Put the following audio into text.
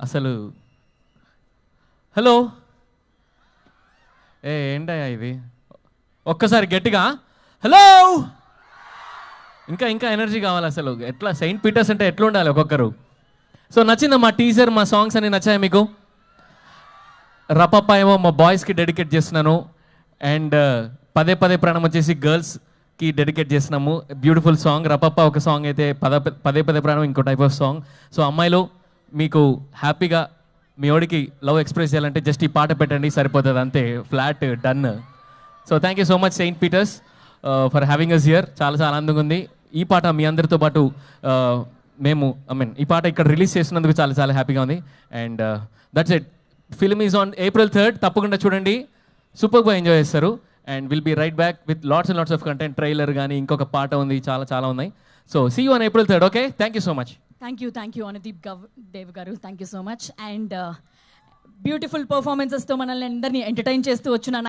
అసలు హలో ఏంటయ్యా ఇది ఒక్కసారి గట్టిగా హలో ఇంకా ఇంకా ఎనర్జీ కావాలి అసలు ఎట్లా సెయింట్ పీటర్స్ అంటే ఎట్లా ఉండాలి ఒక్కొక్కరు సో నచ్చిందా మా టీజర్ మా సాంగ్స్ అన్ని నచ్చాయి మీకు రపప్ప ఏమో మా బాయ్స్కి డెడికేట్ చేస్తున్నాను అండ్ పదే పదే ప్రాణం వచ్చేసి గర్ల్స్కి డెడికేట్ చేస్తున్నాము బ్యూటిఫుల్ సాంగ్ రపప్ప ఒక సాంగ్ అయితే పదే పదే ప్రాణం ఇంకో టైప్ ఆఫ్ సాంగ్ సో అమ్మాయిలు మీకు హ్యాపీగా మీ ఓడికి లవ్ ఎక్స్ప్రెస్ చేయాలంటే జస్ట్ ఈ పాట పెట్టండి సరిపోతుంది అంతే flat done so thank you so much Saint Peter's for having us here చాలా చాలా ఆనందంగా ఉంది ఈ పాట మీ అందరితో పాటు మేము ఈ పాట ఇక్కడ రిలీజ్ చేసినందుకు చాలా చాలా హ్యాపీగా ఉంది and that's it film is on April 3rd తప్పకుండా చూడండి సూపర్గా ఎంజాయ్ చేస్తారు and will be right back with lots and lots of content trailer కానీ ఇంకొక పాట ఉంది చాలా చాలా ఉన్నాయి so see you on April 3rd okay thank you so much thank you Anudeep Dev గారు thank you so much and beautiful పర్ఫార్మెన్సెస్తో మనల్ని అందరినీ ఎంటర్టైన్ చేస్తూ వచ్చిన